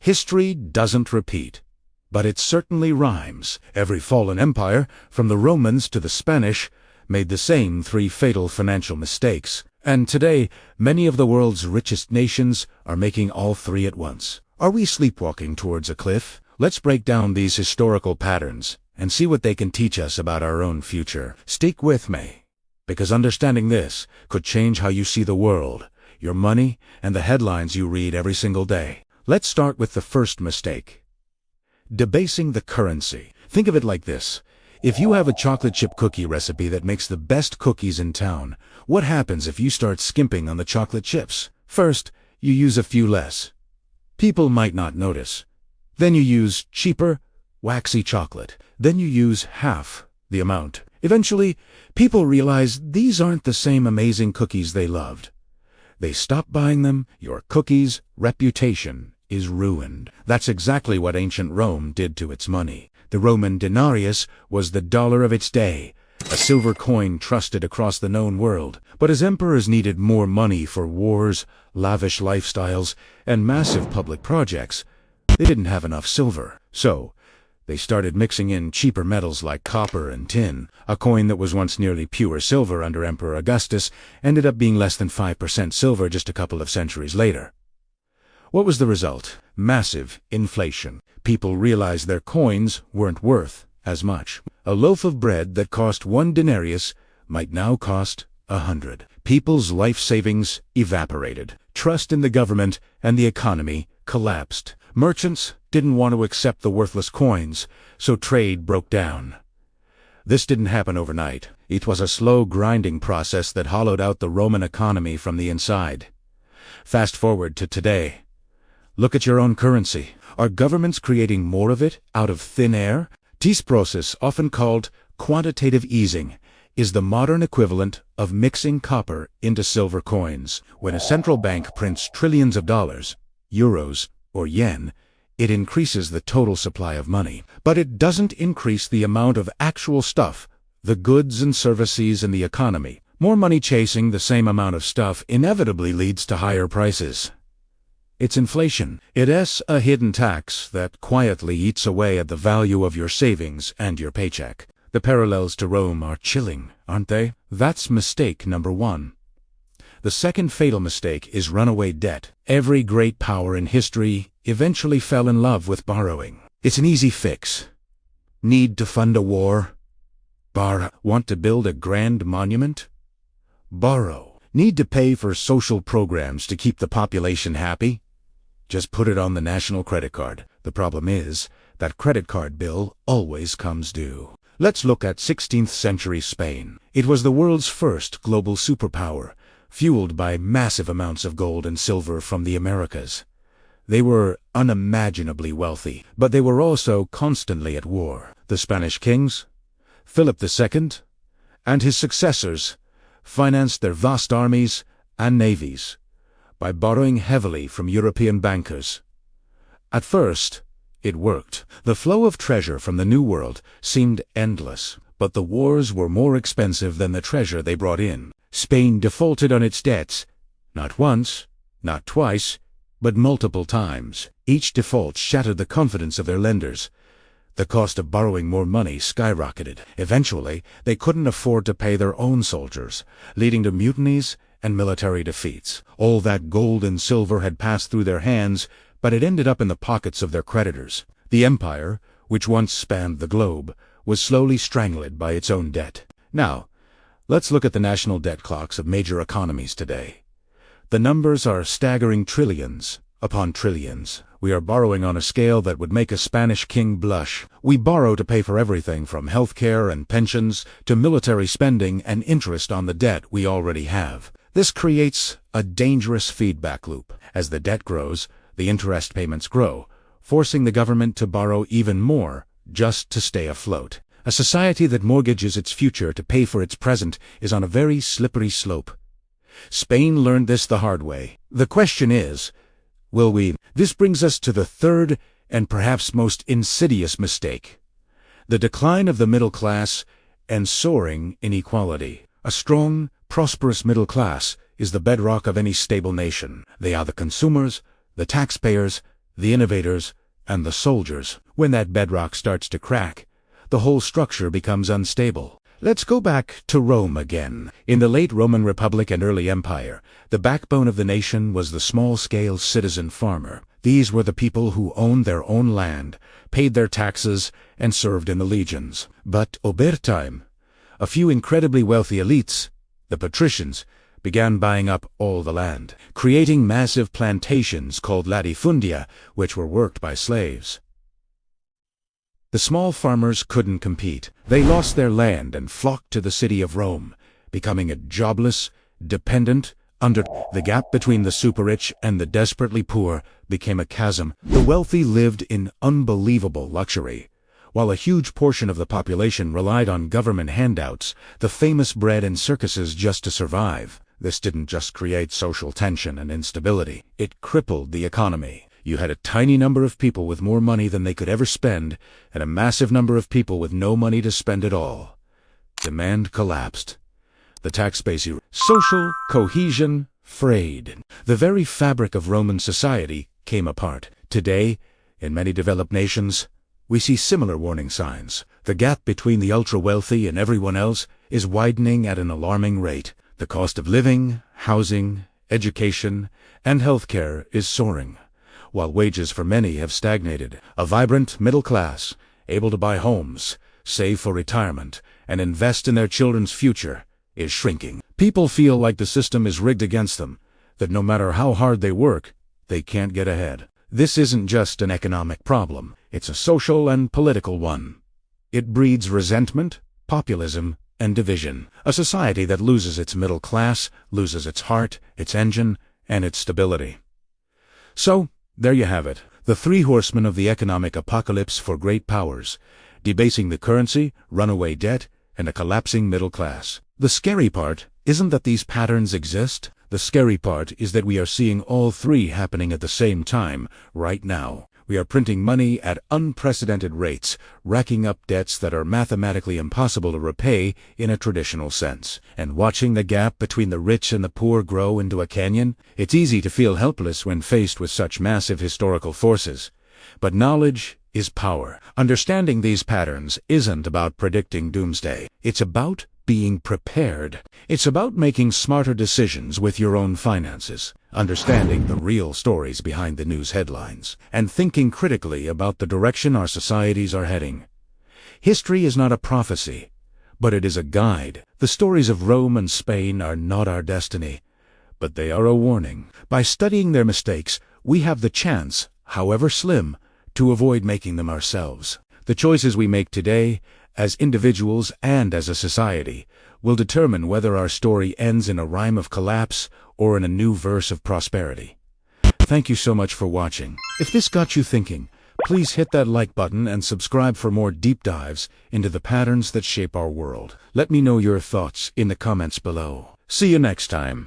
History doesn't repeat, but it certainly rhymes. Every fallen empire, from the Romans to the Spanish, made the same three fatal financial mistakes. And today, many of the world's richest nations are making all three at once. Are we sleepwalking towards a cliff? Let's break down these historical patterns and see what they can teach us about our own future. Stick with me, because understanding this could change how you see the world, your money, and the headlines you read every single day. Let's start with the first mistake. Debasing the currency. Think of it like this. If you have a chocolate chip cookie recipe that makes the best cookies in town, what happens if you start skimping on the chocolate chips? First, you use a few less. People might not notice. Then you use cheaper, waxy chocolate. Then you use half the amount. Eventually, people realize these aren't the same amazing cookies they loved. They stop buying them. Your cookie's reputation is ruined. That's exactly what ancient Rome did to its money. The Roman denarius was the dollar of its day, a silver coin trusted across the known world. But as emperors needed more money for wars, lavish lifestyles, and massive public projects, they didn't have enough silver. So, they started mixing in cheaper metals like copper and tin. A coin that was once nearly pure silver under Emperor Augustus ended up being less than 5% silver just a couple of centuries later. What was the result? Massive inflation. People realized their coins weren't worth as much. A loaf of bread that cost 1 denarius might now cost 100. People's life savings evaporated. Trust in the government and the economy collapsed. Merchants didn't want to accept the worthless coins, so trade broke down. This didn't happen overnight. It was a slow grinding process that hollowed out the Roman economy from the inside. Fast forward to today. Look at your own currency. Are governments creating more of it out of thin air? This process, often called quantitative easing, is the modern equivalent of mixing copper into silver coins. When a central bank prints trillions of dollars, euros, or yen, it increases the total supply of money. But it doesn't increase the amount of actual stuff, the goods and services in the economy. More money chasing the same amount of stuff inevitably leads to higher prices. It's inflation. It's a hidden tax that quietly eats away at the value of your savings and your paycheck. The parallels to Rome are chilling, aren't they? That's mistake number one. The second fatal mistake is runaway debt. Every great power in history eventually fell in love with borrowing. It's an easy fix. Need to fund a war? Borrow. Want to build a grand monument? Borrow. Need to pay for social programs to keep the population happy? Just put it on the national credit card. The problem is, that credit card bill always comes due. Let's look at 16th century Spain. It was the world's first global superpower, fueled by massive amounts of gold and silver from the Americas. They were unimaginably wealthy, but they were also constantly at war. The Spanish kings, Philip II, and his successors financed their vast armies and navies by borrowing heavily from European bankers. At first, it worked. The flow of treasure from the New World seemed endless, but the wars were more expensive than the treasure they brought in. Spain defaulted on its debts, not once, not twice, but multiple times. Each default shattered the confidence of their lenders. The cost of borrowing more money skyrocketed. Eventually, they couldn't afford to pay their own soldiers, leading to mutinies and military defeats. All that gold and silver had passed through their hands, but it ended up in the pockets of their creditors. The empire, which once spanned the globe, was slowly strangled by its own debt. Now, let's look at the national debt clocks of major economies today. The numbers are staggering trillions upon trillions. We are borrowing on a scale that would make a Spanish king blush. We borrow to pay for everything from healthcare and pensions to military spending and interest on the debt we already have. This creates a dangerous feedback loop. As the debt grows, the interest payments grow, forcing the government to borrow even more just to stay afloat. A society that mortgages its future to pay for its present is on a very slippery slope. Spain learned this the hard way. The question is, will we? This brings us to the third and perhaps most insidious mistake: the decline of the middle class and soaring inequality. A strong, prosperous middle class is the bedrock of any stable nation. They are the consumers, the taxpayers, the innovators, and the soldiers. When that bedrock starts to crack, the whole structure becomes unstable. Let's go back to Rome again. In the late Roman Republic and early Empire, the backbone of the nation was the small-scale citizen farmer. These were the people who owned their own land, paid their taxes, and served in the legions. But over time, a few incredibly wealthy elites, the patricians, began buying up all the land, creating massive plantations called latifundia, which were worked by slaves. The small farmers couldn't compete. They lost their land and flocked to the city of Rome, becoming a jobless, dependent, the gap between the super-rich and the desperately poor became a chasm. The wealthy lived in unbelievable luxury, while a huge portion of the population relied on government handouts, the famous bread and circuses just to survive. This didn't just create social tension and instability, it crippled the economy. You had a tiny number of people with more money than they could ever spend, and a massive number of people with no money to spend at all. Demand collapsed. The tax base eroded. Social cohesion frayed. The very fabric of Roman society came apart. Today, in many developed nations, we see similar warning signs. The gap between the ultra-wealthy and everyone else is widening at an alarming rate. The cost of living, housing, education, and healthcare is soaring, while wages for many have stagnated. A vibrant middle class, able to buy homes, save for retirement, and invest in their children's future, is shrinking. People feel like the system is rigged against them, that no matter how hard they work, they can't get ahead. This isn't just an economic problem, it's a social and political one. It breeds resentment, populism, and division. A society that loses its middle class loses its heart, its engine, and its stability. So, there you have it, the three horsemen of the economic apocalypse for great powers: debasing the currency, runaway debt, and a collapsing middle class. The scary part isn't that these patterns exist. The scary part is that we are seeing all three happening at the same time, right now. We are printing money at unprecedented rates, racking up debts that are mathematically impossible to repay in a traditional sense, and watching the gap between the rich and the poor grow into a canyon. It's easy to feel helpless when faced with such massive historical forces. But knowledge is power. Understanding these patterns isn't about predicting doomsday. It's about being prepared. It's about making smarter decisions with your own finances, understanding the real stories behind the news headlines, and thinking critically about the direction our societies are heading. History is not a prophecy, but it is a guide. The stories of Rome and Spain are not our destiny, but they are a warning. By studying their mistakes, we have the chance, however slim, to avoid making them ourselves. The choices we make today, as individuals and as a society, will determine whether our story ends in a rhyme of collapse or in a new verse of prosperity. Thank you so much for watching. If this got you thinking, please hit that like button and subscribe for more deep dives into the patterns that shape our world. Let me know your thoughts in the comments below. See you next time.